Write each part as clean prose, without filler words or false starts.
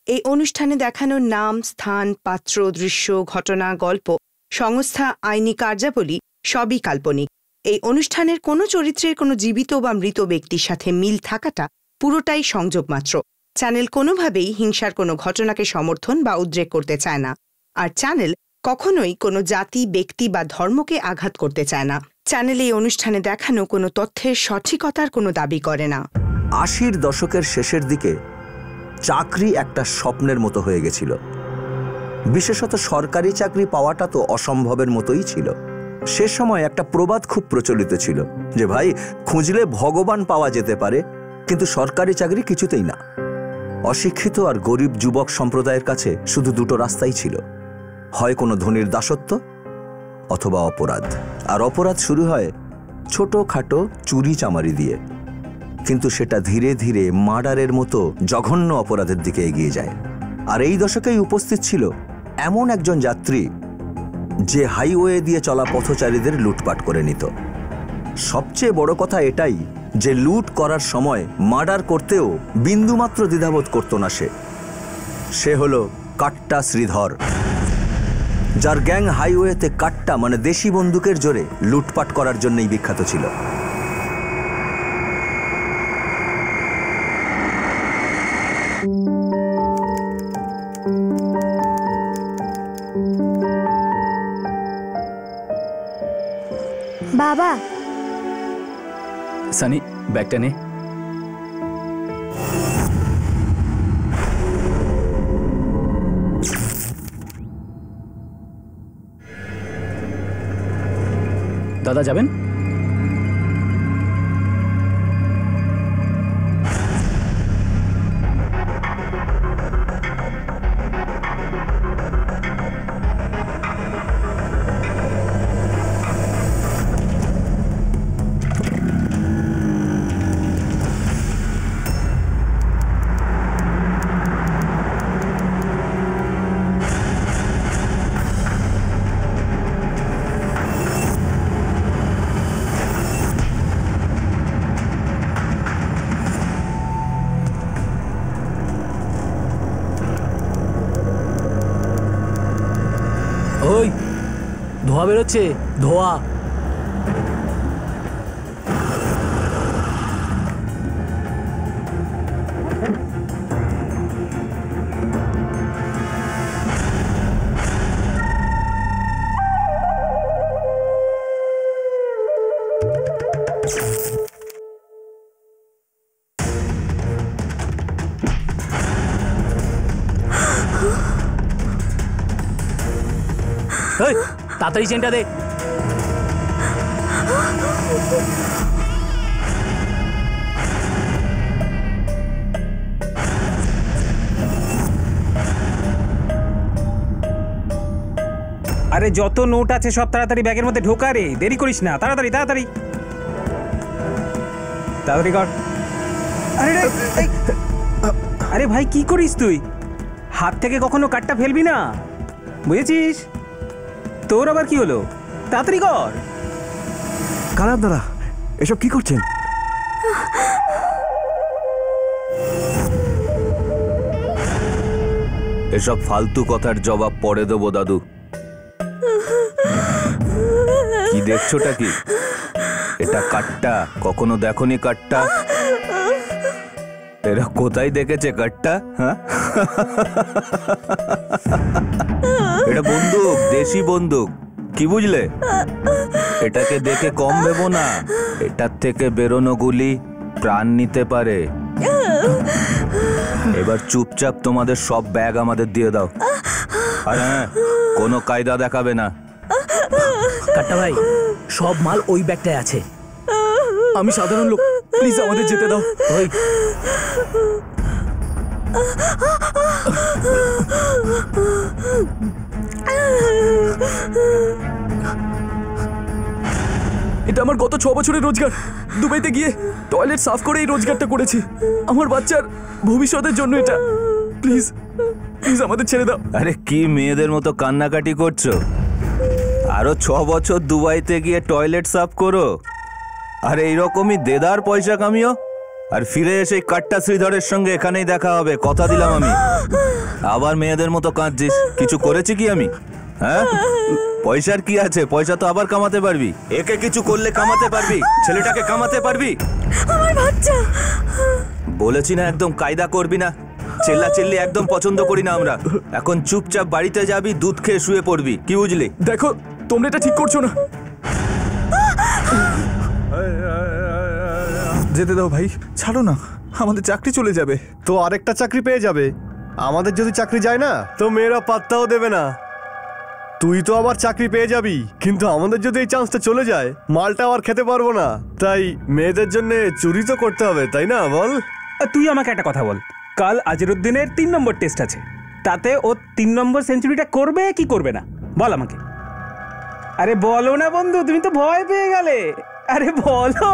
এই অনুষ্ঠানে দেখানো নাম, স্থান, পাত্র, দৃশ্য, ঘটনা, গল্প, সংস্থা, আইনি কার্যাবলী সবই কাল্পনিক। এই অনুষ্ঠানের কোনো চরিত্রের কোনো জীবিত বা মৃত ব্যক্তির সাথে মিল থাকাটা পুরোটাই সংযোগ মাত্র। চ্যানেল কোনোভাবেই হিংসার কোনো ঘটনাকে সমর্থন বা উদ্রেক করতে চায় না। আর চ্যানেল কখনোই কোনো জাতি, ব্যক্তি বা ধর্মকে আঘাত করতে চায় না। চ্যানেল এই অনুষ্ঠানে দেখানো কোনো তথ্যের সঠিকতার কোনো দাবি করে না। 80-র দশকের শেষের দিকে চাকরি একটা স্বপ্নের মতো হয়ে গেছিল। বিশেষত সরকারি চাকরি পাওয়াটা তো অসম্ভবের মতোই ছিল। সে সময় একটা প্রবাদ খুব প্রচলিত ছিল যে ভাই, খুঁজলে ভগবান পাওয়া যেতে পারে, কিন্তু সরকারি চাকরি কিছুতেই না। অশিক্ষিত আর গরিব যুবক সম্প্রদায়ের কাছে শুধু দুটো রাস্তাই ছিল, হয় কোনো ধনীর দাসত্ব অথবা অপরাধ। আর অপরাধ শুরু হয় ছোটখাটো চুরি চামারি দিয়ে, কিন্তু সেটা ধীরে ধীরে মার্ডারের মতো জঘন্য অপরাধের দিকে এগিয়ে যায়। আর এই দশকেই উপস্থিত ছিল এমন একজন যাত্রী যে হাইওয়ে দিয়ে চলা পথচারীদের লুটপাট করে নিত। সবচেয়ে বড় কথা এটাই যে লুট করার সময় মার্ডার করতেও বিন্দুমাত্র দ্বিধাবোধ করত না সে হলো কাট্টা শ্রীধর, যার গ্যাং হাইওয়েতে কাট্টা মানে দেশি বন্দুকের জোরে লুটপাট করার জন্যই বিখ্যাত ছিল। বাবা, সানি ব্যাগটা নে। দাদা যাবেন? ওই ধোয়া বেরোচ্ছে, ধোয়া। তাড়াতাড়ি চেনটা দে। আরে যত নোট আছে সব তাড়াতাড়ি ব্যাগের মধ্যে ঢোকা রে, দেরি করিস না, তাড়াতাড়ি তাড়াতাড়ি তাড়াতাড়ি কর। আরে ভাই কি করিস তুই? হাত থেকে কখনো কাটটা ফেলবি না, বুঝেছিস? তোর আবার কি হলো? তাড়াতাড়ি কর। কানার দাদা, এসব কি করছেন? এসব ফালতু কথার জবাব পরে দেবো দাদু। কি দেখছোটা কি? এটা কাট্টা। কখনো দেখোনি কাট্টা? এরা কোথায় দেখেছে কাট্টা? হ্যাঁ, এটা বন্দুক, দেশি বন্দুক, কি বুঝলে? এটাকে দেখে কম ভেবো না, এটার থেকে বেরোনো গুলি প্রাণ নিতে পারে। এবার চুপচাপ তোমাদের সব ব্যাগ আমাদের দিয়ে দাও। আর হ্যাঁ, কোনো কায়দা দেখাবে না। কাট্টা ভাই, সব মাল ওই ব্যাগটায় আছে। আমি সাধারণ লোক, প্লিজ আমাদের যেতে দাও। ওই এটা আমার গত 6 বছরের রোজগার। দুবাইতে গিয়ে টয়লেট সাফ করে এই রোজগারটা করেছি। আমার বাচ্চার ভবিষ্যতের জন্য এটা। প্লিজ প্লিজ আমাদের ছেড়ে দাও। আরে কি মেয়েদের মতো কান্নাকাটি করছো? আরো 6 বছর দুবাইতে গিয়ে টয়লেট সাফ করো, আর এইরকমই দেদার পয়সা কামিও, আর ফিরে এসে কাট্টা শ্রীধরের সঙ্গে এখানেই দেখা হবে, কথা দিলাম আমি। আবার মেয়েদের মতো কাঁদছিস? কিছু করেছি কি আমি? হ্যাঁ, পয়সার কি আছে? পয়সা তো আবার কামাতে পারবি। একে কিছু করলে কামাতে পারবি, ছেলেটাকে কামাতে পারবি। আমার বাচ্চা। বলেছি না একদম কায়দা করবি না। চেল্লাচিল্লি একদম পছন্দ করি না আমরা। এখন চুপচাপ বাড়িতে যাবি, দুধ খেয়ে শুয়ে পড়বি, কি বুঝলি? দেখো তোমরা এটা ঠিক করছো না। যেতে দাও ভাই, ছাড়ো না, আমাদের চাকরি চলে যাবে। তো আরেকটা চাকরি পেয়ে যাবে। আমাদের যদি চাকরি যায় না তো মেয়েরা পাত্তাও দেবে না। তুই তো আবার চাকরি পেয়ে যাবি, কিন্তু আমাদের যদি এই চান্সটা চলে যায়, মালটা আবার খেতে পারবো না। তাই মেয়েদের জন্য চুরি তো করতে হবে, তাই না? বল। তুই আমাকে একটা কথা বল, কাল আজরুদ্দিনের 3 নম্বর টেস্ট আছে, তাতে ও 3 নম্বর সেঞ্চুরিটা করবে কি করবে না বল আমাকে। আরে বলো না বন্ধু, তুমি তো ভয় পেয়ে গেলে। আরে বলো।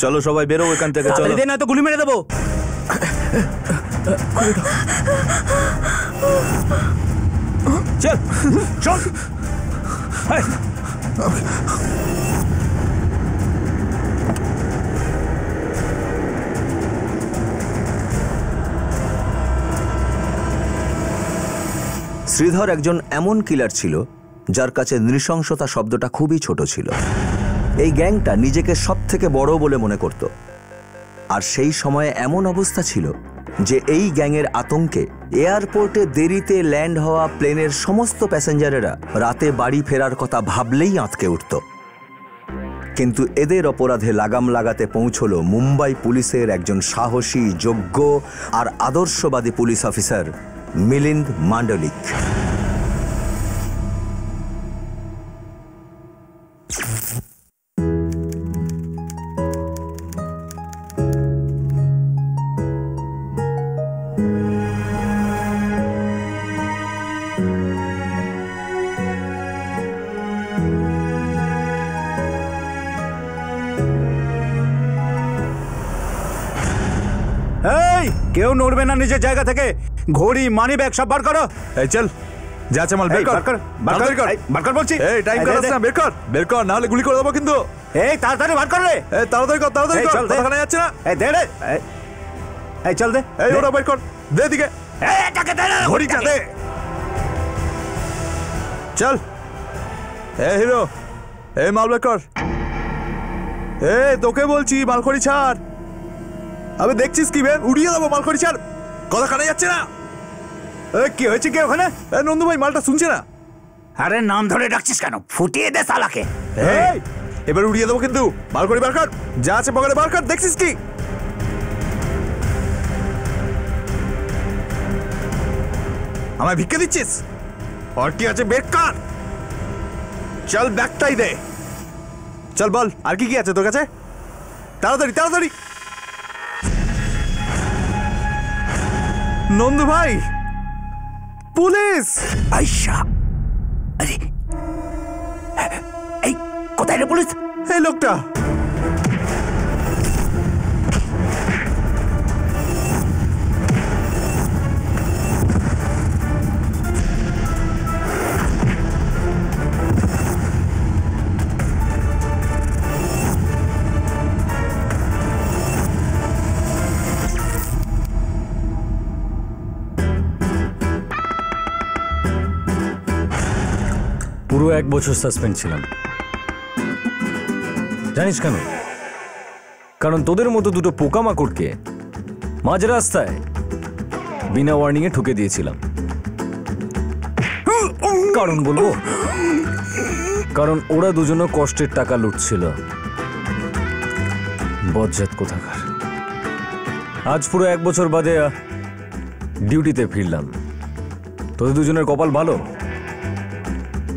চলো সবাই বেরো এখান থেকে, চলো। না তো গুলি মেরে দেবো। চল চল। শ্রীধর একজন এমন কিলার ছিল যার কাছে নৃশংসতা শব্দটা খুবই ছোট ছিল। এই গ্যাংটা নিজেকে সব থেকে বড় বলে মনে করত। আর সেই সময়ে এমন অবস্থা ছিল যে এই গ্যাংয়ের আতঙ্কে এয়ারপোর্টে দেরিতে ল্যান্ড হওয়া প্লেনের সমস্ত প্যাসেঞ্জারেরা রাতে বাড়ি ফেরার কথা ভাবলেই আঁতকে উঠত। কিন্তু এদের অপরাধে লাগাম লাগাতে পৌঁছল মুম্বাই পুলিশের একজন সাহসী, যোগ্য আর আদর্শবাদী পুলিশ অফিসার মিলিন্দ মান্ডলিক। এই কেউ নড়বে না নিজের জায়গা থেকে। ঘড়ি, মানি ব্যাগ সব বার করো। এই চল, যা আছে মাল বের কর। বার কর বলছি। এই টাইম কাটাস না, বের কর না হলে গুলি করে দেবো কিন্তু। এই তাড়াতাড়ি বার কর রে। এই তাড়াতাড়ি কর, তাড়াতাড়ি কর, কথাখানে যাচ্ছে না। এই দে রে। এই চল দে। এই ওটা বের কর, দে দিকে। এই এটাকে দে রে, ঘড়িটা দে। চল। এই হিরো, এই মাল বের কর। এই তোকে বলছি মালখড়ি ছাড়। আমি দেখছিস কি বের উড়িয়ে দেবো, মালখড়ি ছাড়, কথাখানে যাচ্ছে না। কি হয়েছে কি ওখানে? নন্দু ভাই মালটা শুনছে না। আরে নাম ধরে ডাকছিস কেন? ফুটিয়ে দে শালাকে। এই এবার উড়িয়ে দেবো কিন্তু। মালখড়ি বার কর, যা আছে পকেটে বার কর। দেখছিস কি আমায় ভিক্ষে দিচ্ছিস? আর কি আছে বের কর। চল ব্যাগটাই দে। চল বল আর কি কি আছে তোর কাছে, তাড়াতাড়ি তাড়াতাড়ি। নন্দু ভাই, পুলিশ। আইসা, আরে এই কোথায় রে পুলিশ? এই লোকটা। পুরো 1 বছর সাসপেন্ড ছিলাম। জানিস কেন? কারণ তোদের মতো দুটো পোকামাকড়কে মাঝ রাস্তায় বিনা ওয়ার্নিং এ ঠুকে দিয়েছিলাম। কারণ বলবো, কারণ ওরা দুজনও কষ্টের টাকা লুটছিল। বজ্জাত কোথাকার। আজ পুরো 1 বছর বাদে ডিউটিতে ফিরলাম। তোদের দুজনের কপাল ভালো।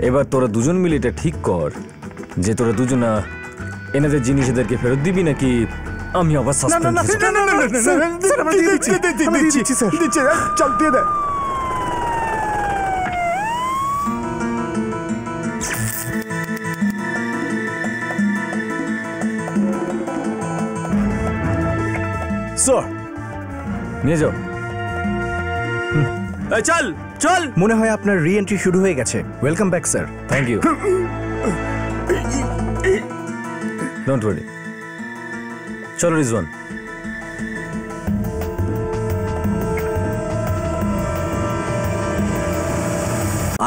এবার তোরা দুজন মিলে এটা ঠিক কর যে তোরা দুজনা এনাদের জিনিস এদেরকে ফেরত দিবি নাকি আমি আবার সাসপেন্ড হব। চল দিয়ে দে। স্যার নিয়ে যাও। চল চল। মনে হয় আপনার রি-এন্ট্রি শুরু হয়ে গেছে। Welcome back sir. Thank you. Don't worry. চলো রিজওয়ান।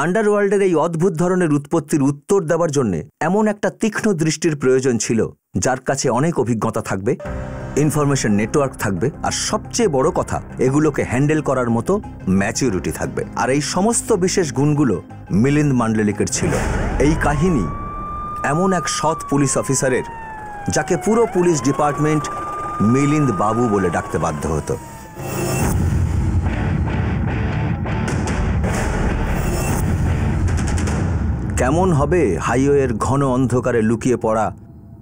আন্ডারওয়ার্ল্ডের এই অদ্ভুত ধরনের উৎপত্তির উত্তর দেওয়ার জন্য এমন একটা তীক্ষ্ণ দৃষ্টির প্রয়োজন ছিল যার কাছে অনেক অভিজ্ঞতা থাকবে, ইনফরমেশন নেটওয়ার্ক থাকবে, আর সবচেয়ে বড় কথা এগুলোকে হ্যান্ডেল করার মতো ম্যাচিউরিটি থাকবে। আর এই সমস্ত বিশেষ গুণগুলো মিলিন্দ মান্ডলিকের ছিল। এই কাহিনী এমন এক সৎ পুলিশ অফিসারের যাকে পুরো পুলিশ ডিপার্টমেন্ট মিলিন্দ বাবু বলে ডাকতে বাধ্য হতো। কেমন হবে হাইওয়ের ঘন অন্ধকারে লুকিয়ে পড়া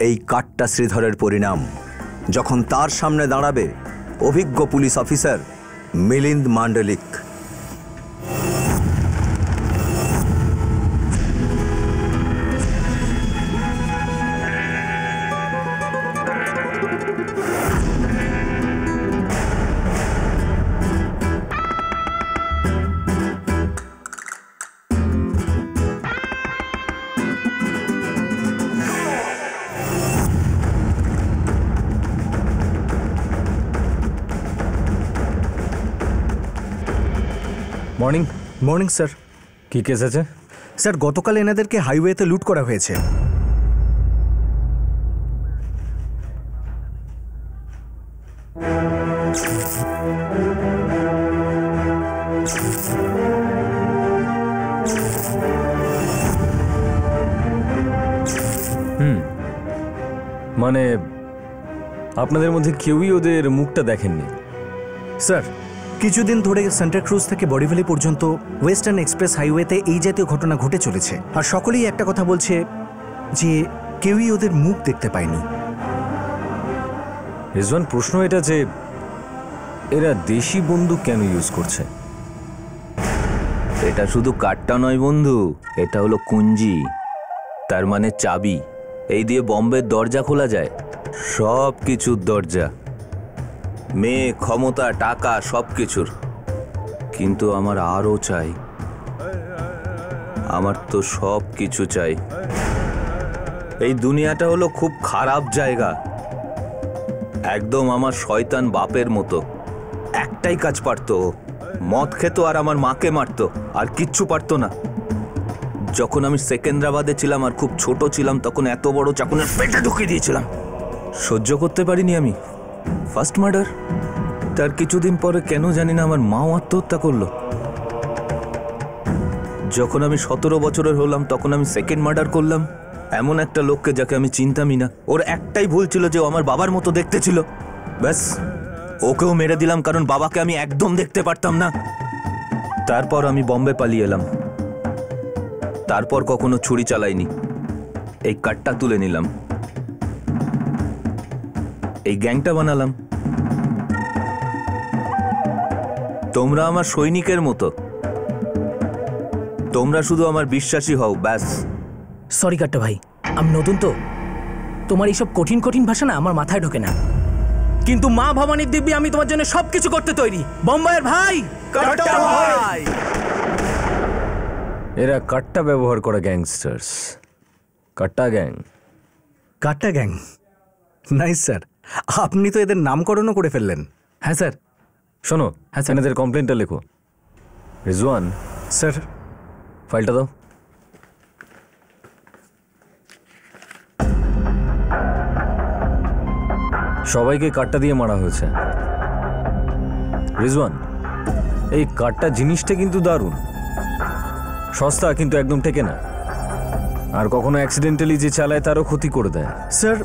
এই কাট্টা শ্রীধরের পরিণাম যখন তার সামনে দাঁড়াবে অভিজ্ঞ police officer Milind Mandlik. Morning. Morning sir. কি কেস আছে? স্যার, গতকাল এনাদেরকে হাইওয়েতে লুট করা হয়েছে। মানে আপনাদের মধ্যে কেউই ওদের মুখটা দেখেননি? স্যার, কিছুদিন ধরে সেন্টার ক্রুজ থেকে বডিভ্যালি পর্যন্ত ওয়েস্টার্ন এক্সপ্রেস হাইওয়েতে এই জাতীয় ঘটনা ঘটে চলেছে, আর সকলেই একটা কথা বলছে যে কেউই ওদের মুখ দেখতে পায়নি। রিজওয়ান, প্রশ্ন এটা যে এরা দেশি বন্দুক কেন ইউজ করছে? এটা শুধু কাঠটা নয় বন্ধু, এটা হলো কুঞ্জি, তার মানে চাবি। এই দিয়ে বম্বের দরজা খোলা যায়, সব কিছুর দরজা, মেয়ে, ক্ষমতা, টাকা, সব কিছুর। কিন্তু আমার আরও চাই, আমার তো সব কিছু চাই। এই দুনিয়াটা হলো খুব খারাপ জায়গা, একদম আমার শয়তান বাপের মতো। একটাই কাজ পারতো, মদ খেত আর আমার মাকে মারতো, আর কিচ্ছু পারতো না। যখন আমি সেকেন্দ্রাবাদে ছিলাম আর খুব ছোট ছিলাম, তখন এত বড় চাকুনের পেটে ঢুকিয়ে দিয়েছিলাম। সহ্য করতে পারিনি আমি ফার্স্ট মার্ডার। তার কিছুদিন পরে কেন জানি না আমার মাও আত্মহত্যা করলো। যখন আমি 17 বছরের হলাম, তখন আমি সেকেন্ড মার্ডার করলাম এমন একটা লোককে যাকে আমি চিনতামই না। ওর একটাই ভুল ছিল যে ও আমার বাবার মতো দেখতে ছিল, ব্যাস। ওকেও মেরে দিলাম কারণ বাবাকে আমি একদম দেখতে পারতাম না। তারপর আমি বম্বে পালিয়ে এলাম, তারপর কখনো ছুরি চালাইনি। এই কাঠটা তুলে নিলাম, এই গ্যাংটা বানালাম। তোমরা আমার সৈনিকের মতো, তোমরা শুধু আমার বিশ্বাসী হও, ব্যাস। সরি কাট্টা ভাই, আমি নতুন তো, তোমার এইসব কঠিন কঠিন ভাষা না আমার মাথায় ঢোকে না। কিন্তু মা ভবানীর দিব্যি আমি তোমার জন্য সবকিছু করতে তৈরি। বোম্বাইয়ের ভাই, কাট্টা ভাই। এরা কাট্টা ব্যবহার করা গ্যাংস্টার্স, কাট্টা গ্যাং। কাট্টা গ্যাং? নাইস স্যার, আপনি তো এদের নামকরণও করে ফেললেন। হ্যাঁ স্যার। শোনো, হ্যাঁ স্যার, এদের কমপ্লেনটা লেখো। রিজওয়ান স্যার, ফাইলটা দাও। সবাইকে কাট্টা দিয়ে মারা হয়েছে। রিজওয়ান, এই কাট্টা জিনিসটা কিন্তু দারুণ, সস্তা কিন্তু একদম টেকে না, আর কখনো অ্যাক্সিডেন্টালি যে চালায় তারও ক্ষতি করে দেয়। স্যার,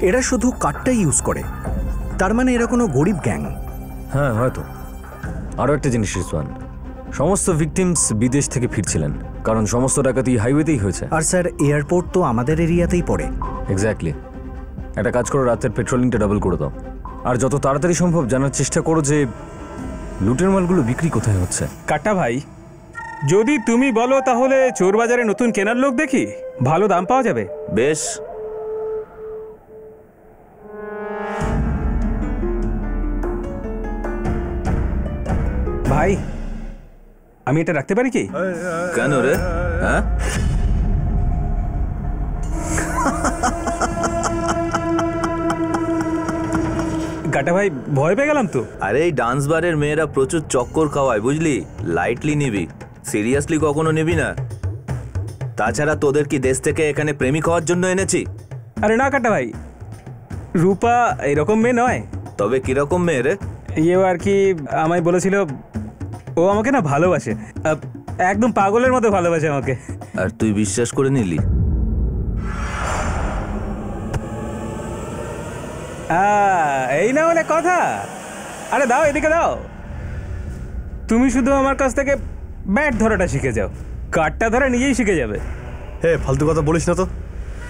এরা শুধু কাঠটা ইউজ করে, তার মানে এরা কোনো গরিব গ্যাং? হ্যাঁ, হয়তো। আরও একটা জিনিস রিজওয়ান, সমস্ত ভিকটিমস বিদেশ থেকে ফিরছিলেন, কারণ সমস্ত ডাকাতি হাইওয়েতেই হয়েছে। আর স্যার, এয়ারপোর্ট তো আমাদের এরিয়াতেই পড়ে। এক্স্যাক্টলি। একটা কাজ করো, রাতের পেট্রোলিংটা ডাবল করে দাও, আর যত তাড়াতাড়ি সম্ভব জানার চেষ্টা করো যে লুটের মালগুলো বিক্রি কোথায় হচ্ছে। কাট্টা ভাই, যদি তুমি বলো তাহলে চোর বাজারে নতুন কেনার লোক দেখি, ভালো দাম পাওয়া যাবে। বেশ। ভাই, আমি এটা রাখতে পারি কি? কেন রে? হ্যাঁ, কাটা ভাই ভয় পেয়ে গেলাম তো। আরে এই ডান্স বারের মেয়েরা প্রচুর চক্কর খাওয়ায়, বুঝলি? লাইটলি নিবি, সিরিয়াসলি কখনো নিবি না। তাছাড়া তোদের কি দেশ থেকে এখানে প্রেমিক হওয়ার জন্য এনেছি? আরে না কাটা ভাই, রূপা এরকম মেয়ে নয়। তবে কিরকম মেয়ে রে? ইয়েও আর কি আমায় বলেছিল ও আমাকে না ভালোবাসে, একদম পাগলের মতো ভালোবাসে আমাকে। আর তুই বিশ্বাস করে নিলি? এই না হলে কথা। আরে দাও, এদিকে দাও। তুমি শুধু আমার কাছ থেকে ব্যাট ধরাটা শিখে যাও, কাঠটা ধরা নিজেই শিখে যাবে। হে, ফালতু কথা বলিস না তো।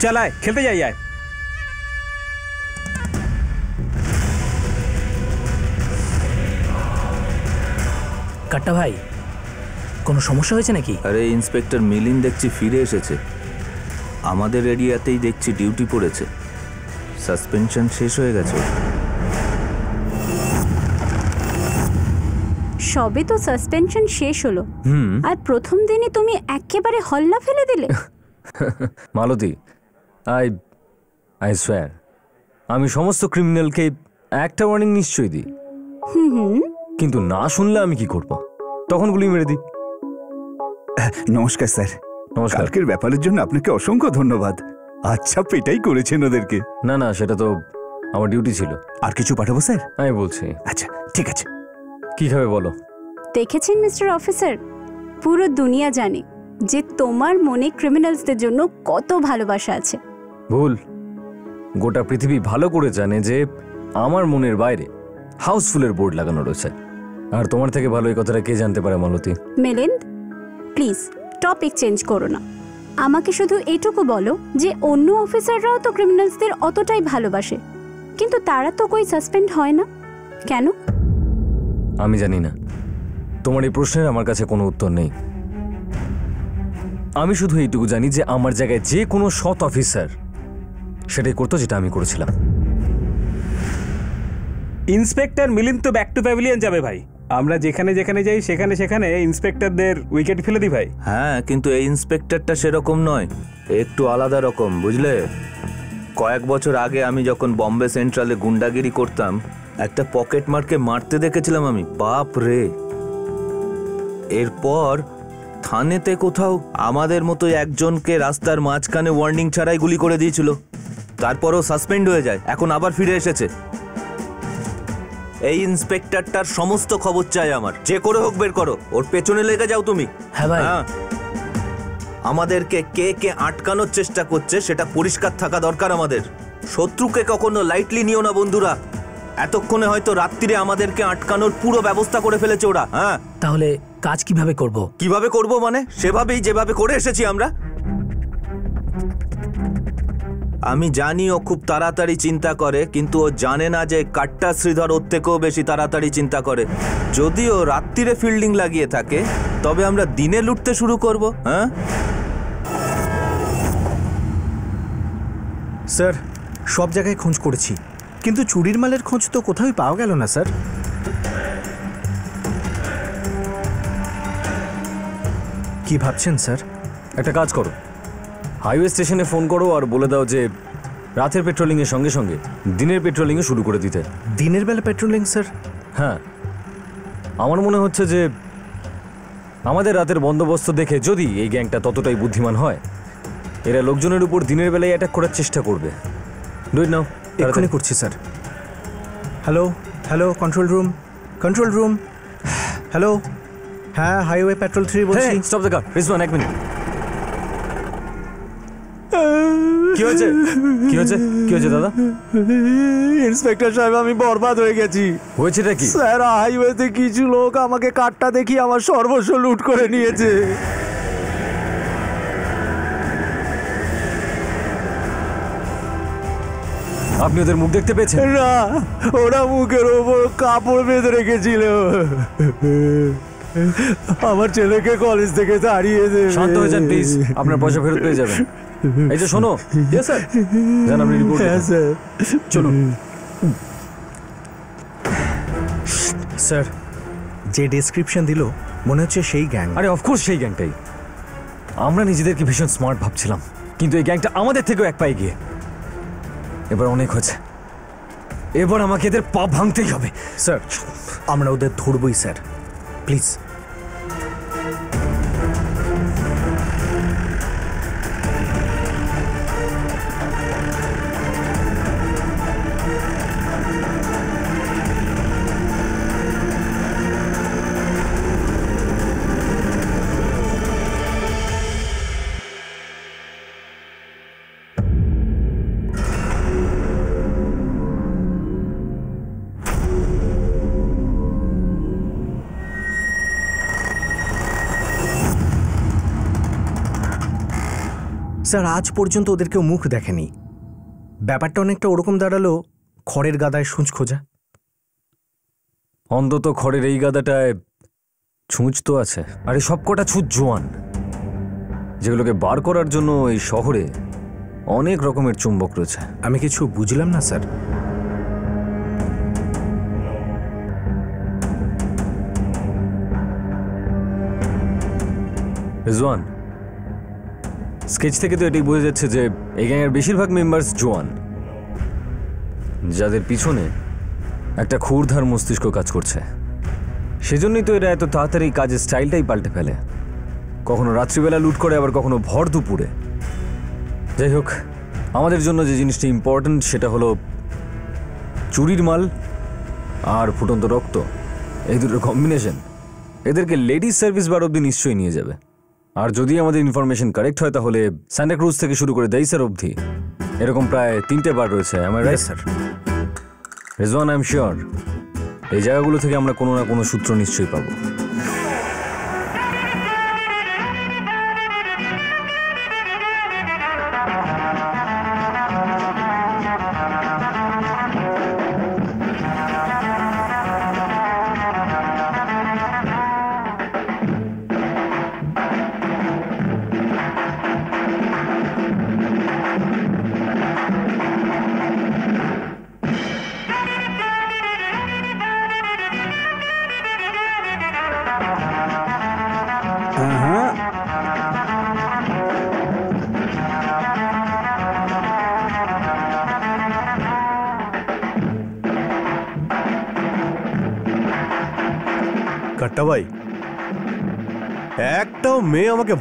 চালায় খেলতে যাই। আয় কাট্টা ভাই, কোনো সমস্যা হয়েছে নাকি? আরে ইন্সপেক্টর মিলিন দেখছি ফিরে এসেছে। আমাদের এরিয়াতেই দেখছি ডিউটি পড়েছে। সাসপেনশন শেষ হয়ে গেছে। সবে তো সাসপেনশন শেষ হলো, আর প্রথম দিনই তুমি একেবারে হল্লা ফেলে দিলে। মালতী, আই সোয়ার আমি সমস্ত ক্রিমিনালকে একটা ওয়ার্নিং নিশ্চয়ই দিই, কিন্তু না শুনলে আমি কি করব? তখন গুলি মেরে দিই। নমস্কার স্যার। নমস্কার। কালকের ব্যাপারের জন্য আপনাকে অসংখ্য ধন্যবাদ। আচ্ছা, পেটাই করেছেন ওদেরকে। না না, সেটা তো আমার ডিউটি ছিল। আর কিছু পাঠাবো স্যার? আমি বলছি। আচ্ছা ঠিক আছে। কি খাবে বলো? দেখেছেন মিস্টার অফিসার, পুরো দুনিয়া জানে যে তোমার মনে ক্রিমিনালসদের জন্য কত ভালোবাসা আছে। ভুল। গোটা পৃথিবী ভালো করে জানে যে আমার মনের বাইরে হাউসফুলের বোর্ড লাগানো রয়েছে। আর তোমার থেকে ভালো এই কথাটা কে জানতে পারে মালতী? মিলিন্দ, প্লিজ টপিক চেঞ্জ করো না। আমাকে শুধু এইটুকু বলো যে অন্য অফিসাররাও তো ক্রিমিনালসদের অতটাই ভালোবাসে, কিন্তু তারা তো কই সাসপেন্ড হয় না কেন? আমি জানি না। তোমার এই প্রশ্নের আমার কাছে কোনো উত্তর নেই। আমি শুধু এইটুকু জানি যে আমার জায়গায় যে কোনো সৎ অফিসার সেটাই করতো যেটা আমি করেছিলাম। ইন্সপেক্টর মিলিন্দ তো ব্যাক টু প্যাভিলিয়ন যাবে ভাই। আমরা যেখানে যেখানে যাই সেখানে সেখানে ইন্সপেক্টরদের উইকেট ফেলে দিই ভাই। হ্যাঁ, কিন্তু এই ইন্সপেক্টরটা সেরকম নয়, একটু আলাদা রকম, বুঝলে? কয়েক বছর আগে আমি যখন বম্বে সেন্ট্রালে গুন্ডাগিরি করতাম, একটা পকেট মারকে মারতে দেখেছিলাম আমি। বাপ রে! এরপর থানেতে কোথাও আমাদের মতো একজনকে রাস্তার মাঝখানে ওয়ার্নিং ছাড়াই গুলি করে দিয়েছিল। তারপরও সাসপেন্ড হয়ে যায়, এখন আবার ফিরে এসেছে। এই ইন্সপেক্টরটার সমস্ত খবর চাই আমার, যে করে হোক বের করো। ওর পেছনে লেগে যাও তুমি। হ্যাঁ ভাই। আমাদেরকে কে কে আটকানোর চেষ্টা করছে সেটা পরিষ্কার থাকা দরকার আমাদের। শত্রুকে কখনো লাইটলি নিও না বন্ধুরা। এতক্ষণে হয়তো রাত্রিরে আমাদেরকে আটকানোর পুরো ব্যবস্থা করে ফেলেছে ওরা। হ্যাঁ, তাহলে কাজ কিভাবে করব? কিভাবে করব মানে সেভাবেই, যেভাবে করে এসেছি আমরা। আমি জানি ও খুব তাড়াতাড়ি চিন্তা করে, কিন্তু ও জানে না যে কাট্টা শ্রীধর ওর থেকেও বেশি তাড়াতাড়ি চিন্তা করে। যদিও রাত্রিরে ফিল্ডিং লাগিয়ে থাকে, তবে আমরা দিনে লুটতে শুরু করব। হ্যাঁ স্যার, সব জায়গায় খোঁজ করেছি, কিন্তু চুরির মালের খোঁজ তো কোথাও পাওয়া গেল না স্যার। কি ভাবছেন স্যার? একটা কাজ করো, হাইওয়ে স্টেশনে ফোন করো আর বলে দাও যে রাতের পেট্রোলিংয়ের সঙ্গে সঙ্গে দিনের পেট্রোলিংও শুরু করে দিতে। দিনের বেলা পেট্রোলিং স্যার? হ্যাঁ, আমার মনে হচ্ছে যে আমাদের রাতের বন্দোবস্ত দেখে যদি এই গ্যাংটা ততটাই বুদ্ধিমান হয়, এরা লোকজনের উপর দিনের বেলায় অ্যাটাক করার চেষ্টা করবে। ডু ইট নাও। এক্ষুনি করছি sir. Hello hello, control room, control room. Hello, হ্যাঁ হাইওয়ে পেট্রোল 3 বলছি। স্টপ দ্য কার, রিজওয়ান, এক মিনিট। কি হয়েছে? কি হয়েছে? কি হয়েছে দাদা? ইন্সপেক্টর সাহেব, আমি বরবাদ হয়ে গেছি। হয়েছেটা কি? স্যার, হাইওয়েতে কিছু লোক আমাকে কাঠটা দেখিয়ে আমার সর্বস্ব লুট করে নিয়েছে। আপনি ওদের মুখ দেখতে পেয়েছেন? না, ওরা মুখের ওপর কাপড় বেঁধে রেখেছিল। আমার ছেলেকে কলেজ থেকে তাড়িয়ে দেবে। শান্ত হয়ে যান প্লিজ, আপনার পয়সা ফেরত পেয়ে যাবেন। এই যে শোনো। স্যার, জান আপনি রিপোর্ট। হ্যাঁ স্যার, চলুন। স্যার, যে ডেসক্রিপশন দিল মনে হচ্ছে সেই গ্যাং। আরে অফকোর্স সেই গ্যাংটাই। আমরা নিজেদেরকে ভীষণ স্মার্ট ভাবছিলাম, কিন্তু এই গ্যাংটা আমাদের থেকেও এক পায়ে গিয়ে। এবার অনেক হয়েছে, এবার আমাকে এদের পা ভাঙতেই হবে। স্যার আমরা ওদের ধরবই স্যার, প্লিজ। স্যার আজ পর্যন্ত ওদের কেউ মুখ দেখেনি। ব্যাপারটা অনেকটা ওরকম দাঁড়ালো খড়ের গাদায় সূঁচ খোঁজা। অন্তত খড়ের এই গাদাটায় ছুঁচ তো আছে, আর এই সবকটা ছুঁচ জোয়ান, যেগুলোকে বার করার জন্য এই শহরে অনেক রকমের চুম্বক রয়েছে। আমি কিছু বুঝলাম না স্যার। রিজওয়ান, স্কেচ থেকে তো এটাই বোঝা যাচ্ছে যে এই গ্যাংয়ের বেশিরভাগ মেম্বার্স জোয়ান, যাদের পিছনে একটা ক্ষুরধার মস্তিষ্ক কাজ করছে। সেজন্যই তো এরা এত তাড়াতাড়ি কাজের স্টাইলটাই পাল্টে ফেলে, কখনো রাত্রিবেলা লুট করে, আবার কখনো ভর দুপুরে। যাই হোক, আমাদের জন্য যে জিনিসটা ইম্পর্ট্যান্ট সেটা হলো চুরির মাল আর ফুটন্ত রক্ত, এই দুটোর কম্বিনেশন এদেরকে লেডিস সার্ভিস বার অব্দি নিশ্চয়ই নিয়ে যাবে। আর যদি আমাদের ইনফরমেশন কারেক্ট হয় তাহলে সান্টা ক্রুজ থেকে শুরু করে দাইসার অবধি এরকম প্রায় 3টে বার রয়েছে। আমার right sir? Rizwan, I am sure এই জায়গাগুলো থেকে আমরা কোনো না কোনো সূত্র নিশ্চয়ই পাবো। কাট্টা ভাই, একটাও মেয়ে আমাকে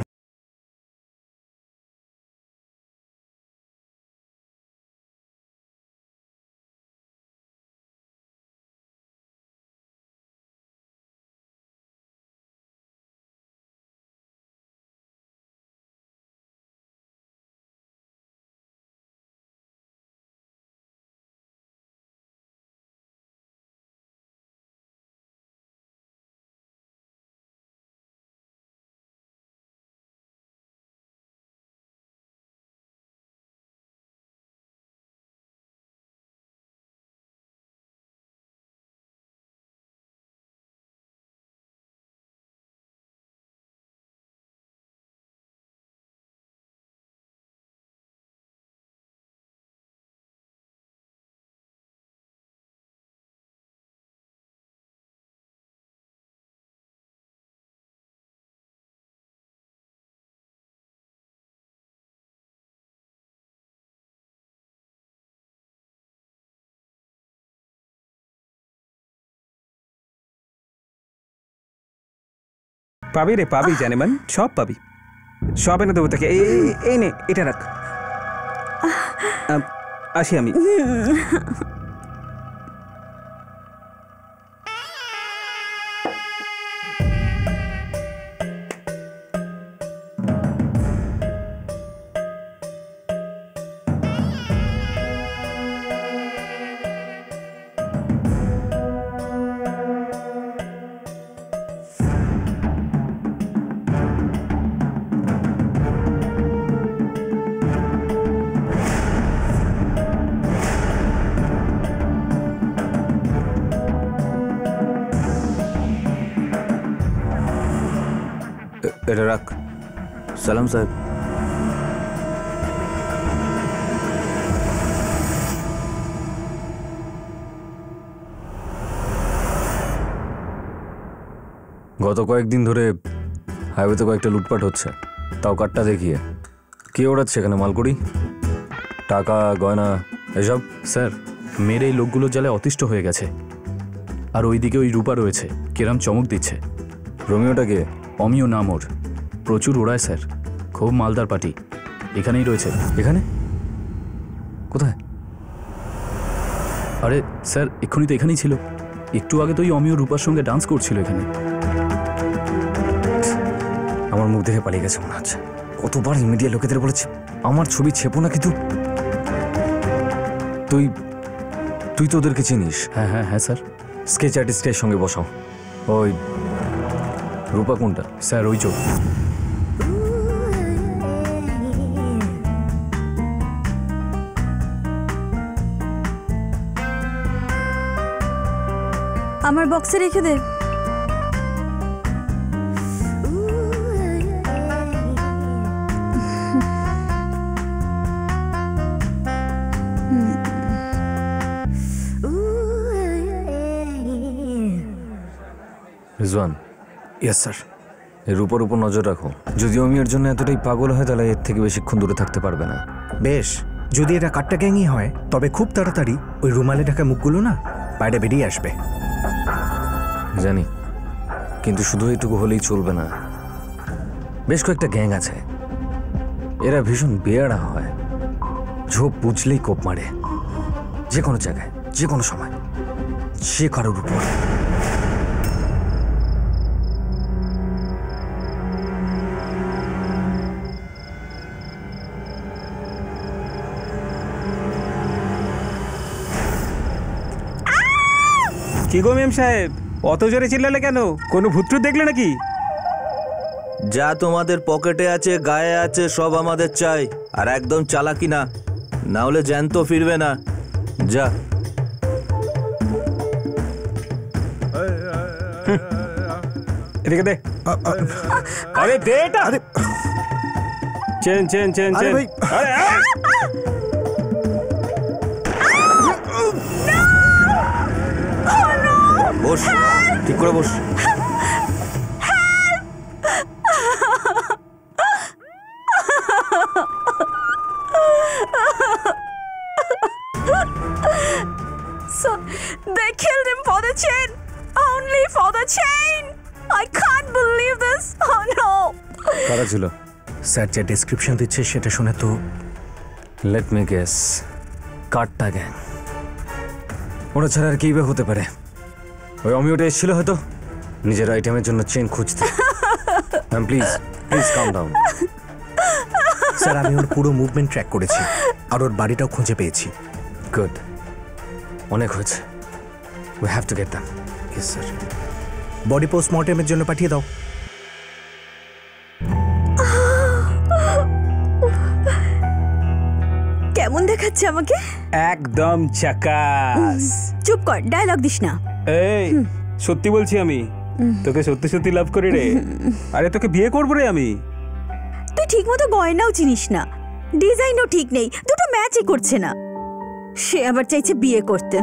পাবি রে, পাবি জানেমান, সব পাবি, সব এনে দেবো তাকে। এই নে, এটা রাখ। আসি আমি। এটা রাখ। সালাম সাহেব। গত কয়েকদিন ধরে হাইওয়েতে কয়েকটা লুটপাট হচ্ছে, তাও কাটটা দেখিয়ে। কে ওড়াচ্ছে এখানে মালকুড়ি, টাকা, গয়না এসব? স্যার, মেয়ের এই লোকগুলোর জালে অতিষ্ঠ হয়ে গেছে। আর ওইদিকে ওই রূপা রয়েছে, কেরাম চমক দিচ্ছে। রোমিওটাকে অমিও নাম ওর, প্রচুর ওড়ায় স্যার, খুব মালদার পার্টি। এখানেই রয়েছে। এখানে কোথায়? আরে স্যার এক্ষুনি তো এখানেই ছিল, একটু আগে তো ওই অমিও রূপার সঙ্গে ডান্স করছিল এখানে। আমার মুখ দেখে পালিয়ে গেছে মনে হচ্ছে। কতবার মিডিয়া লোকেদের বলেছে আমার ছবি ছেপো না, কিন্তু তুই তুই তো ওদেরকে চিনিস। হ্যাঁ হ্যাঁ হ্যাঁ স্যার। স্কেচ আর্টিস্টের সঙ্গে বসাও। ওই রূপা কোনটা? স্যার ওই চোখ। আমার বক্সে রেখে দে। রিজওয়ান। Yes sir. এর রূপার উপর নজর রাখো। যদি অমিয়ার জন্য এতটাই পাগল হয় তাহলে এর থেকে বেশিক্ষণ দূরে থাকতে পারবে না। বেশ, যদি এটা কাট্টা গ্যাংই হয় তবে খুব তাড়াতাড়ি ওই রুমালে ঢাকা মুখগুলো না বাইরে বেরিয়ে আসবে। জানি, কিন্তু শুধু এইটুকু হলেই চলবে না। বেশ কয়েকটা গ্যাং আছে, এরা ভীষণ বেয়াড়া হয়। ঝোপ বুঝলেই কোপ মারে, যে কোনো জায়গায়, যে কোনো সময়, যে কারোর উপর। কি গো মেম সাহেব, অত জোরে চিল্লালে কেন? কোনো ভূতটুত দেখলে নাকি? যা তোমাদের পকেটে আছে, গায়ে আছে, সব আমাদের চাই। আর একদম চালাকি না, না হলে জ্যান্ত ফিরবে না। যা। এদিকে দে। আরে দে এটা। আরে চেন চেন চেন চেন। আরে বস, ঠিক করে বস। So they killed him for the chain. Only for the chain. I can't believe this. Oh no. কারা ছিল? স্যার যে ডেসক্রিপশন দিচ্ছে সেটা শুনে তো লেট মি গেস, কাট্টা গ্যাং। ওরা ছাড়া আর কি বা হতে পারে? ওই অমিওটা এসেছিল হয়তো নিজের আইটেমের জন্য চেন খুঁজতে। Please please come down. Sir আমি ওর পুরো মুভমেন্ট ট্র্যাক করেছি আর ওর বাড়িটাও খুঁজে পেয়েছি। গুড, অনেক হয়েছে। We have to get them. Yes sir. Body পোস্টমর্টেমের জন্য পাঠিয়ে দাও। কেমন দেখাচ্ছে আমাকে? একদম চাকাস। চুপ কর, ডায়লগ দিস না। এই সত্যি বলছি, আমি তোকে সত্যি সত্যি লাভ করি রে। আরে তোকে বিয়ে করবো রে আমি। তুই ঠিক মতো গয়নাও চিনিস না, ডিজাইনও ঠিক নেই, দুটো ম্যাচই করছে না। সে আবার চাইছে বিয়ে করতে।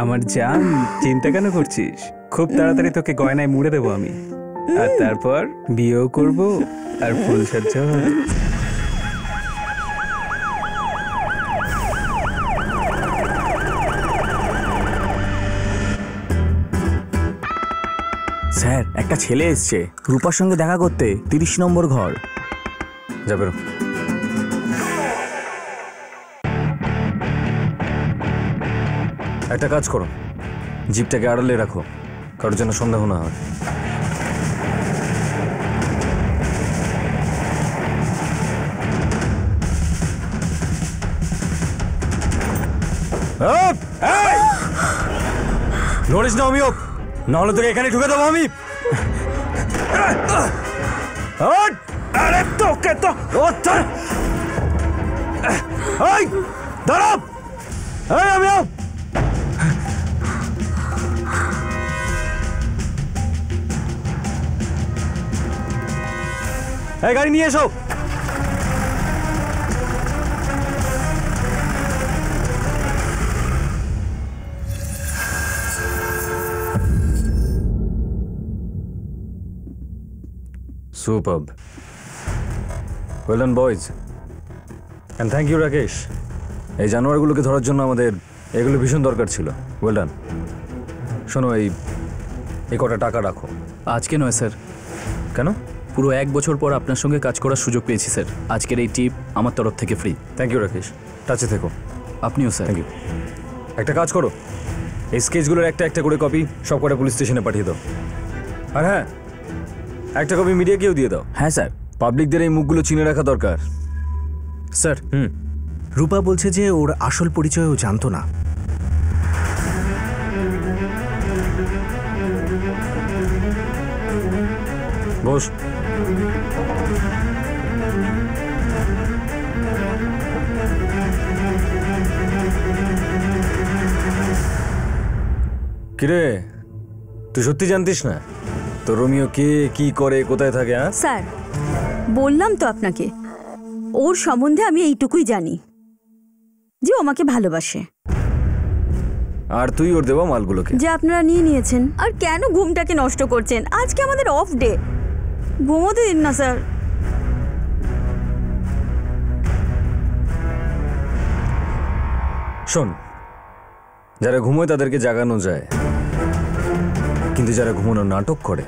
আমার জান, চিন্তা কেন করছিস? খুব তাড়াতাড়ি তোকে গয়নায় মুড়ে দেবো আমি, আর তারপর বিয়েও করব আর ফুলসজ্জা। স্যার একটা ছেলে এসছে রূপার সঙ্গে দেখা করতে, 30 নম্বর ঘর। যাবে। একটা কাজ করো, জিপটাকে আড়ালে রাখো, কারোর জন্য সন্দেহ না হয়। নড়িস না অমিয়, নাহলে তোকে এখানে ঢুকে দেবো আমি। আরে তোকে তো দাঁড়াও। অমিয়, এই গাড়ি নিয়ে এসো। Superb. Well done, boys. And thank you, Rakesh. এই জানোয়ারগুলোকে ধরার জন্য আমাদের এগুলো ভীষণ দরকার ছিল। Well done. শোনো, এই কটা টাকা রাখো। আজকে নয় স্যার। কেন? পুরো 1 বছর পর আপনার সঙ্গে কাজ করার সুযোগ পেয়েছি স্যার। আজকের এই টিপ আমার তরফ থেকে ফ্রি। থ্যাংক ইউ রাকেশ, টাচে থেকো। আপনিও স্যার। Thank you. একটা কাজ করো, এই স্কেচগুলোর একটা একটা করে কপি সব কটা পুলিশ স্টেশনে পাঠিয়ে দাও। আর হ্যাঁ, একটা কপি মিডিয়াকেও দিয়ে দাও। হ্যাঁ স্যার। পাবলিকদের এই মুখগুলো চিনে রাখা দরকার। স্যার, রূপা বলছে যে ওর আসল পরিচয় ও জানতো না। বস। কিরে, তুই সত্যি জানতিস না তো রোমিও কে, কি করে, কোথায় থাকে? হ্যাঁ স্যার, বললাম তো আপনাকে, ওর সম্বন্ধে আমি এইটুকুই জানি যে ও আমাকে ভালোবাসে। আর তুই ওর দেওয়া মালগুলোকে যে আপনারা নিয়ে নিয়েছেন। আর কেন ঘুমটাকে নষ্ট করছেন? আজকে আমাদের অফ ডে, ঘুমোতে দিন না স্যার। শোন, যারা ঘুমোয় তাদেরকে জাগানো যায়, কিন্তু যারা ঘুমানোর নাটক করে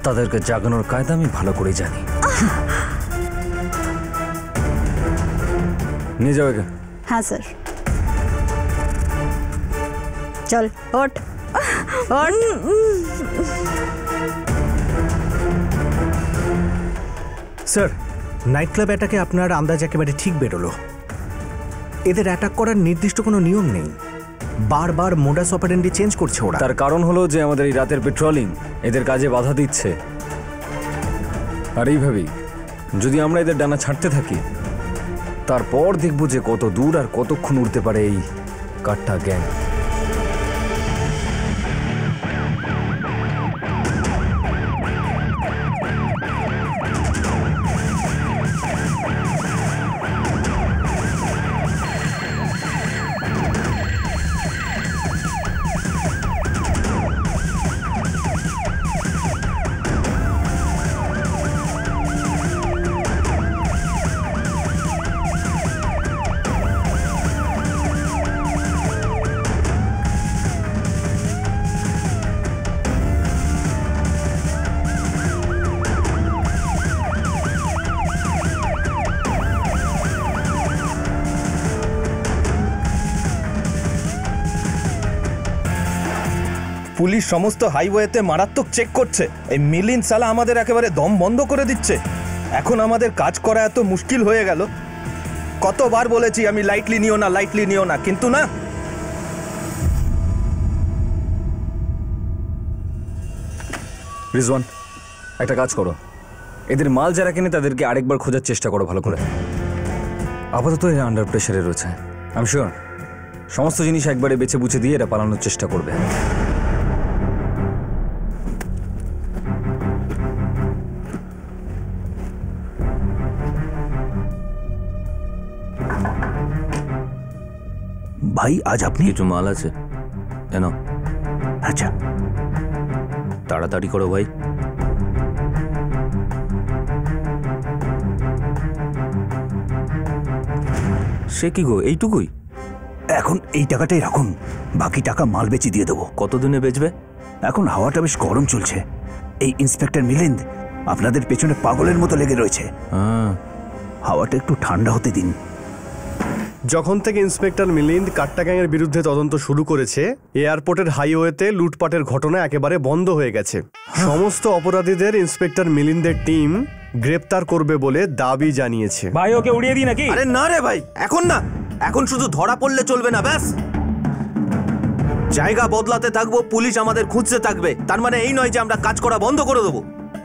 তাদেরকে জাগানোর কায়দা আমি ভালো করে জানি। নিয়ে যাও একে। হ্যাঁ স্যার। চল ওঠ ওঠ। স্যার, নাইট ক্লাব অ্যাটাকে আপনার আন্দাজ একেবারে ঠিক বেরোলো। এদের অ্যাটাক করার নির্দিষ্ট কোনো নিয়ম নেই, বারবার মোডাস অপারেন্ডি চেঞ্জ করছে ওরা। তার কারণ হলো যে আমাদের এই রাতের পেট্রোলিং এদের কাজে বাধা দিচ্ছে। আর এইভাবেই যদি আমরা এদের ডানা ছাড়তে থাকি, তারপর দেখব যে কত দূর আর কতক্ষণ উড়তে পারে এই কাট্টা গ্যাং। পুলিশ সমস্ত হাইওয়েতে মারাত্মক চেক করছে। এই মিলিন সালা আমাদের একেবারে দম বন্ধ করে দিচ্ছে। এখন আমাদের কাজ করা এত মুশকিল হয়ে গেল। কতবার বলেছি আমি লাইটলি নিও না, লাইটলি নিও না, কিন্তু না। রিজওয়ান, একটা কাজ করো, এদের মাল যারা কিনে তাদেরকে আরেকবার খোঁজার চেষ্টা করো ভালো করে। আপাতত এরা আন্ডার প্রেশারে রয়েছে। আমি শিওর সমস্ত জিনিস একবারে বেছে বুঝে দিয়ে এরা পালানোর চেষ্টা করবে। ভাই, আজ আপনি? কিছু মাল আছে, কেন? আচ্ছা, তাড়াতাড়ি করো ভাই। সে কি গো, এইটুকুই? এখন এই টাকাটাই রাখুন, বাকি টাকা মাল বেচে দিয়ে দেবো। কতদিনে বেচবে? এখন হাওয়াটা বেশ গরম চলছে। এই ইন্সপেক্টর মিলিন্দ আপনাদের পেছনে পাগলের মতো লেগে রয়েছে। হাওয়াটা একটু ঠান্ডা হতে দিন। যখন থেকে ইন্সপেক্টর মিলিন্দ কাট্টা গ্যাংয়ের বিরুদ্ধে তদন্ত শুরু করেছে, এয়ারপোর্টের হাইওয়েতে লুটপাটের ঘটনা একেবারে বন্ধ হয়ে গেছে। সমস্ত অপরাধীদের ইন্সপেক্টর মিলিন্দের টিম গ্রেপ্তার করবে বলে দাবি জানিয়েছে। ভাই, ওকে উড়িয়ে দিই নাকি? আরে না রে ভাই, এখন না। এখন শুধু ধরা পড়লে চলবে না, ব্যাস। জায়গা বদলাতে থাকবো, পুলিশ আমাদের খুঁজতে থাকবে। তার মানে এই নয় যে আমরা কাজ করা বন্ধ করে দেবো।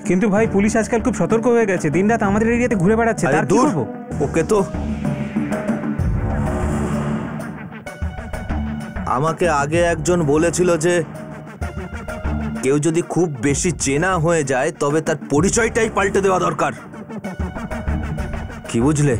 কিন্তু ভাই, পুলিশ আজকাল খুব সতর্ক হয়ে গেছে, দিনরাত আমাদের এরিয়াতে ঘুরে বেড়াচ্ছে। তার কি করব? ওকে তো আমাকে আগে একজন বলেছিল যে কেউ যদি খুব বেশি চেনা হয়ে যায় তবে তার পরিচয়টাই পাল্টে দেওয়া দরকার। কি বুঝলে?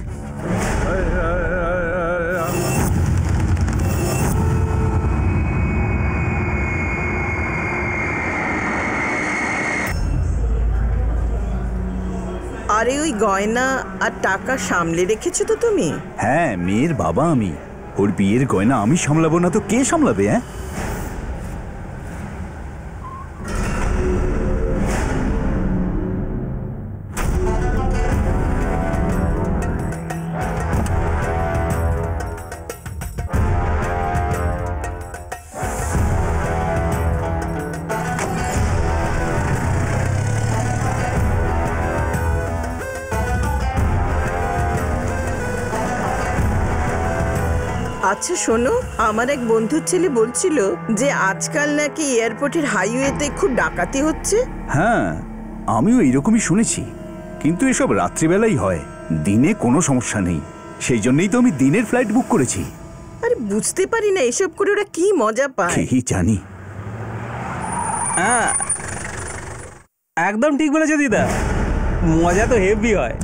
আরে ওই গয়না আর টাকা সামলে রেখেছো তো তুমি? হ্যাঁ, মেয়ের বাবা আমি। ওর বিয়ের গয়না আমি সামলাবো না তো কে সামলাবে? হ্যাঁ, আচ্ছা শোনো, আমার এক বন্ধুর ছেলে বলছিল যে আজকাল নাকি এয়ারপোর্টের হাইওয়েতে খুব ডাকাতি হচ্ছে। হ্যাঁ, আমিও এইরকমই শুনেছি, কিন্তু এসব রাত্রিবেলাই হয়, দিনে কোনো সমস্যা নেই। সেই জন্যই তো আমি দিনের ফ্লাইট বুক করেছি। আরে বুঝতে পারি না এসব করে ওরা কি মজা পায়। কি জানি। একদম ঠিক বলেছো দিদা, মজা তো হেভি হয়।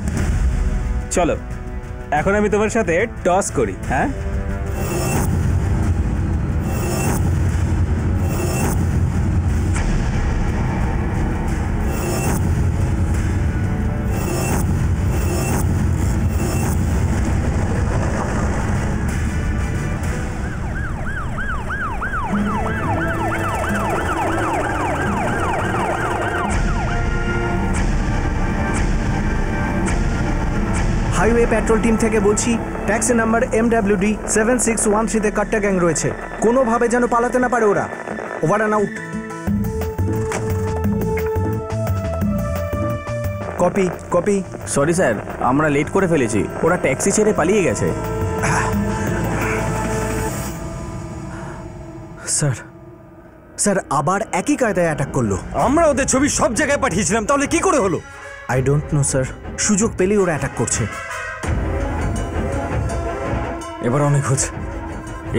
চলো এখন আমি তোমার সাথে টস করি। হ্যাঁ, হাইওয়ে পেট্রোল টিম থেকে বলছি, ট্যাক্সি নাম্বার MWD 7613-তে কাট্টা গ্যাং রয়েছে, কোনোভাবে যেন পালাতে না পারে ওরা। Over and out. Copy copy. Sorry sir, আমরা লেট করে ফেলেছি, ওরা ট্যাক্সি ছেড়ে পালিয়ে গেছে। স্যার, স্যার আবার একই কায়দায় অ্যাটাক করলো। আমরা ওদের ছবি সব জায়গায় পাঠিয়েছিলাম, তাহলে কি করে হলো? আই ডোন্ট নো স্যার, সুযোগ পেলেই ওরা অ্যাটাক করছে। এবার অনেক হচ্ছে,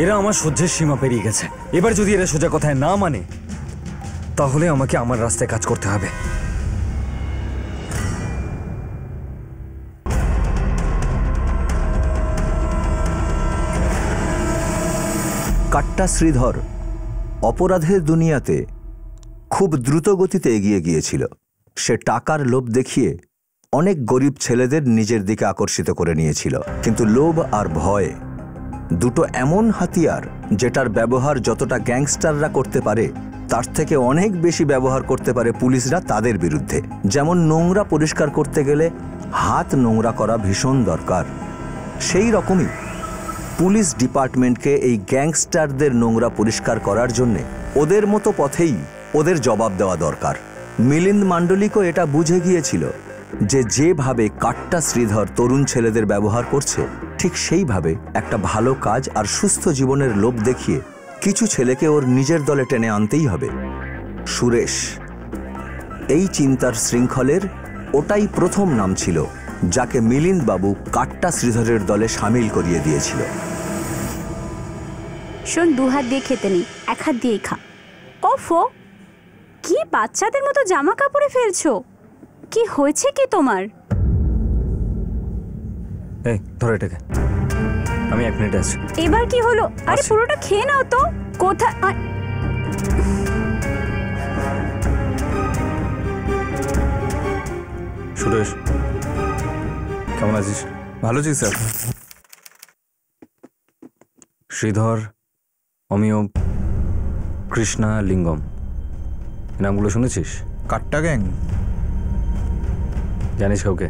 এরা আমার সহ্যের সীমা পেরিয়ে গেছে। এবার যদি এরা সোজা কথায় না মানে, তাহলে আমাকে আমার রাস্তায় কাজ করতে হবে। কাট্টা শ্রীধর অপরাধের দুনিয়াতে খুব দ্রুত গতিতে এগিয়ে গিয়েছিল। সে টাকার লোভ দেখিয়ে অনেক গরিব ছেলেদের নিজের দিকে আকর্ষিত করে নিয়েছিল। কিন্তু লোভ আর ভয় দুটো এমন হাতিয়ার, যেটার ব্যবহার যতটা গ্যাংস্টাররা করতে পারে তার থেকে অনেক বেশি ব্যবহার করতে পারে পুলিশরা তাদের বিরুদ্ধে। যেমন নোংরা পরিষ্কার করতে গেলে হাত নোংরা করা ভীষণ দরকার, সেই রকমই পুলিশ ডিপার্টমেন্টকে এই গ্যাংস্টারদের নোংরা পরিষ্কার করার জন্যে ওদের মতো পথেই ওদের জবাব দেওয়া দরকার। মিলিন্দ মান্ডলিকও এটা বুঝে গিয়েছিল যে যেভাবে কাট্টা শ্রীধর তরুণ ছেলেদের ব্যবহার করছে, ঠিক সেইভাবে একটা ভালো কাজ আর সুস্থ জীবনের লোভ দেখিয়ে কিছু ছেলেকে ওর নিজের দলে টেনে আনতেই হবে। সুরেশ এই চিন্তার শৃঙ্খলের ওটাই প্রথম নাম ছিল যাকে মিলিন্দ বাবু কাট্টা শ্রীধরের দলে সামিল করিয়ে দিয়েছিল। শোন, 2 হাত দিয়ে খেতে নেই, 1 হাত দিয়েই খা। ওফো, কি বাচ্চাদের মতো জামা কাপড়ে ফেলছো? কি হয়েছে কি তোমার? এই ধরো এটাকে, আমি 1 মিনিট আছি। এবার কি হলো? আরে পুরোটা খেয়ে নাও তো। কোথায়? সুরেশ, কেমন আছিস? ভালো আছি স্যার। শ্রীধর, অমিয়, কৃষ্ণা, লিঙ্গম, এই নামগুলো শুনেছিস? কাট্টা গ্যাং জানিস কাউকে?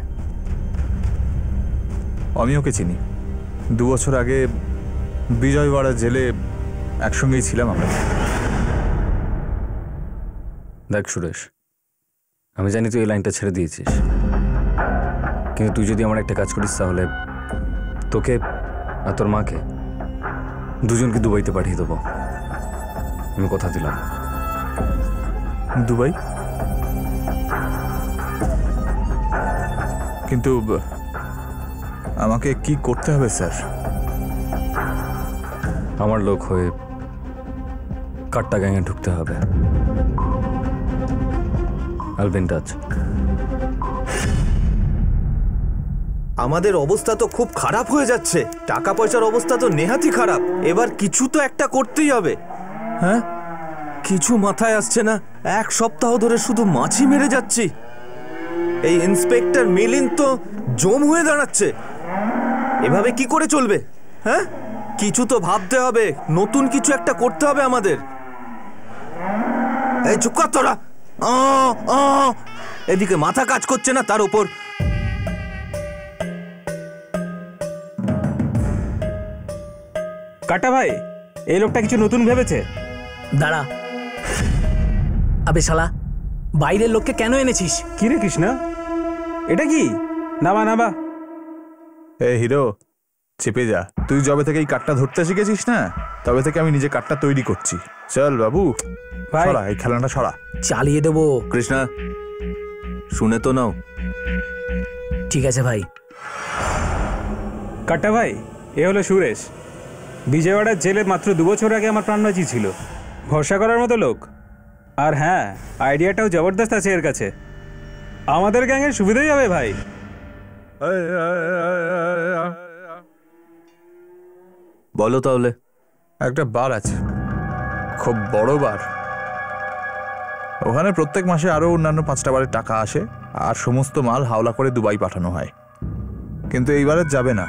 আমি ওকে চিনি। 2 বছর আগে বিজয়ওয়াড়া জেলে একসঙ্গেই ছিলাম আমরা। দেখ সুরেশ, আমি জানি তুই এই লাইনটা ছেড়ে দিয়েছিস, কিন্তু তুই যদি আমার একটা কাজ করিস তাহলে তোকে আর তোর মাকে দুজনকে দুবাইতে পাঠিয়ে দেবো। আমি কথা দিলাম। দুবাই? কিন্তু আমাকে কি করতে হবে স্যার? আমার লোক হয়ে কাট্টা গ্যাংয়ে ঢুকতে হবে। I'll be in touch. আমাদের অবস্থা তো খুব খারাপ হয়ে যাচ্ছে, টাকা পয়সার অবস্থা তো নেহাতি খারাপ। এবার কিছু তো একটা করতেই হবে। হ্যাঁ, কিছু মাথায় আসছে না। 1 সপ্তাহ ধরে শুধু মাছি মেরে যাচ্ছি। এই ইন্সপেক্টর মিলিন্দ তো জম হয়ে দাঁড়াচ্ছে। এভাবে কি করে চলবে? হ্যাঁ, কিছু তো ভাবতে হবে, নতুন কিছু একটা করতে হবে আমাদের। এই চুপ কর তোরা। এদিকে মাথা কাজ করছে না, তার উপর কাটা ভাই, এই লোকটা কিছু নতুন ভেবেছে। দাঁড়া, আবে শালা, বাইরের লোককে কেন এনেছিস? কি রে কৃষ্ণা, এটা কি? নাবা নাবা। এ হিরো, চেপে যা। তুই যবে থেকে এই কাঠটা ধরতে শিখেছিস না, তবে থেকে আমি নিজে কাঠটা তৈরি করছি। চল বাবু, সরা এই খেলাটা সরা। চালিয়ে দেবো। কৃষ্ণা, শুনে তো নাও। ঠিক আছে ভাই। কাটা ভাই, এ হলো সুরেশ। বিজয়ওয়াড়ার জেলে মাত্র 2 বছর আগে আমার প্রাণ বাঁচিয়েছিল। ভরসা করার মতো লোক। আর হ্যাঁ, আইডিয়াটাও জবরদস্ত আছে এর কাছে। আমাদের গ্যাংয়ের সুবিধাই হবে ভাই। বলো তাহলে। একটা বার আছে, খুব বড় বার। ওখানে প্রত্যেক মাসে আরো অন্যান্য 5টা বারের টাকা আসে, আর সমস্ত মাল হাওলা করে দুবাই পাঠানো হয়। কিন্তু এইবারে যাবে না,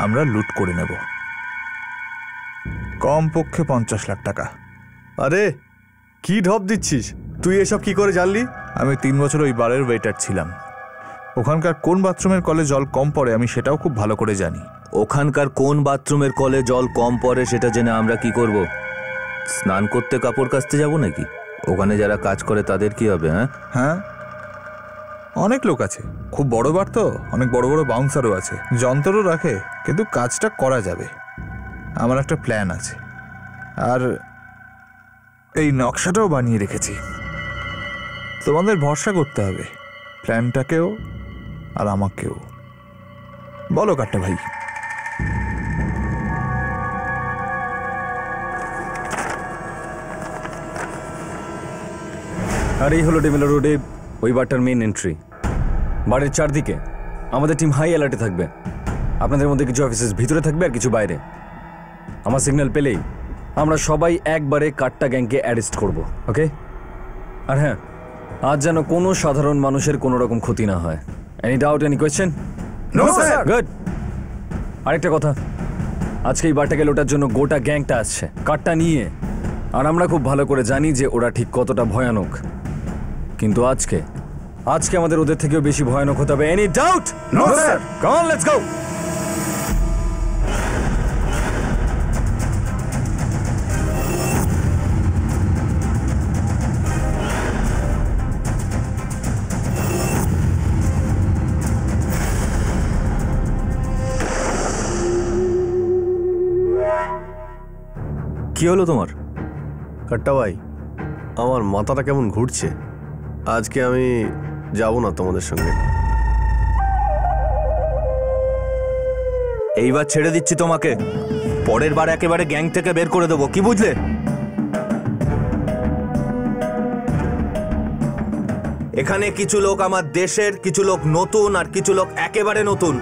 আমরা লুট করে নেব। কমপক্ষে 50 লাখ টাকা। আরে কি ঢপ দিচ্ছিস তুই? এসব কি করে জানলি? আমি 3 বছর ওই বারের ওয়েটার ছিলাম। ওখানকার কোন বাথরুমের কলে জল কম পড়ে আমি সেটাও খুব ভালো করে জানি। ওখানকার কোন বাথরুমের কলে জল কম পড়ে সেটা জেনে আমরা কি করব? স্নান করতে কাপড় কাচতে যাব নাকি? ওখানে যারা কাজ করে তাদের কি হবে? হ্যাঁ, অনেক লোক আছে, খুব বড় বার তো, অনেক বড় বড় বাউন্সারও আছে, যন্ত্রও রাখে, কিন্তু কাজটা করা যাবে। আমার একটা প্ল্যান আছে, আর এই নকশাটাও বানিয়ে রেখেছি। তোমাদের ভরসা করতে হবে, প্ল্যানটাকেও আর আমাকেও। বলো কাট্টা ভাই। আর এই হলো ডেমেলা রোডে ওই বারটার মেন এন্ট্রি। বারের চারদিকে আমাদের টিম হাই অ্যালার্টে থাকবে। আপনাদের মধ্যে কিছু অফিসার্স ভিতরে থাকবে আর কিছু বাইরে। আমার সিগন্যাল পেলেই আমরা সবাই একবারে কাট্টা গ্যাংকে অ্যারেস্ট করব, ওকে? আর হ্যাঁ, আজ যেন কোনো সাধারণ মানুষের কোনো রকম ক্ষতি না হয়। Any doubt, any question? No sir. Good. আরেকটা কথা, আজকে এই বারটাকে লোটার জন্য গোটা গ্যাংটা আসছে কাট্টা নিয়ে। আর আমরা খুব ভালো করে জানি যে ওরা ঠিক কতটা ভয়ানক। কিন্তু আজকে আমাদের ওদের থেকেও বেশি ভয়ানক হতে হবে। Any doubt? No sir. Come on, let's go. কি হলো তোমার? কাট্টা ভাই, আমার মাথাটা কেমন ঘুরছে। আজকে আমি যাব না তোমাদের সঙ্গে। এইবার ছেড়ে দিচ্ছি তোমাকে, পরের বার একেবারে গ্যাং থেকে বের করে দেবো, কি বুঝলে? এখানে কিছু লোক আমার দেশের, কিছু লোক নতুন, আর কিছু লোক একেবারে নতুন।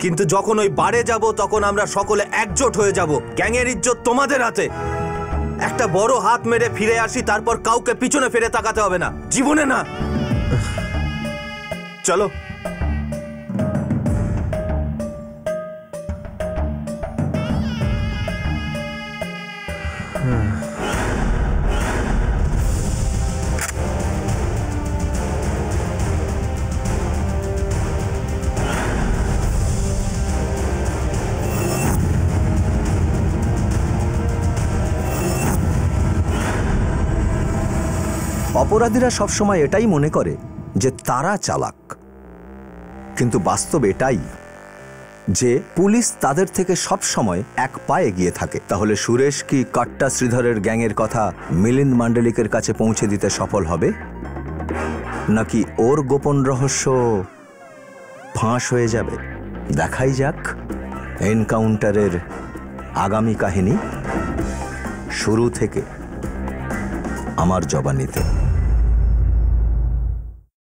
কিন্তু যখন ওই বারে যাব তখন আমরা সকলে একজোট হয়ে যাব। গ্যাংয়ের ইজ্জত তোমাদের হাতে। একটা বড় হাত মেরে ফিরে আসি, তারপর কাউকে পিছনে ফিরে তাকাতে হবে না, জীবনে না। চলো। অপরাধীরা সবসময় এটাই মনে করে যে তারা চালাক, কিন্তু বাস্তব এটাই যে পুলিশ তাদের থেকে সব সময় এক পা এগিয়ে থাকে। তাহলে সুরেশ কি কাট্টা শ্রীধরের গ্যাংয়ের কথা মিলিন্দ মান্ডলিকের কাছে পৌঁছে দিতে সফল হবে, নাকি ওর গোপন রহস্য ফাঁস হয়ে যাবে? দেখাই যাক এনকাউন্টারের আগামী কাহিনী শুরু থেকে আমার জবানিতে।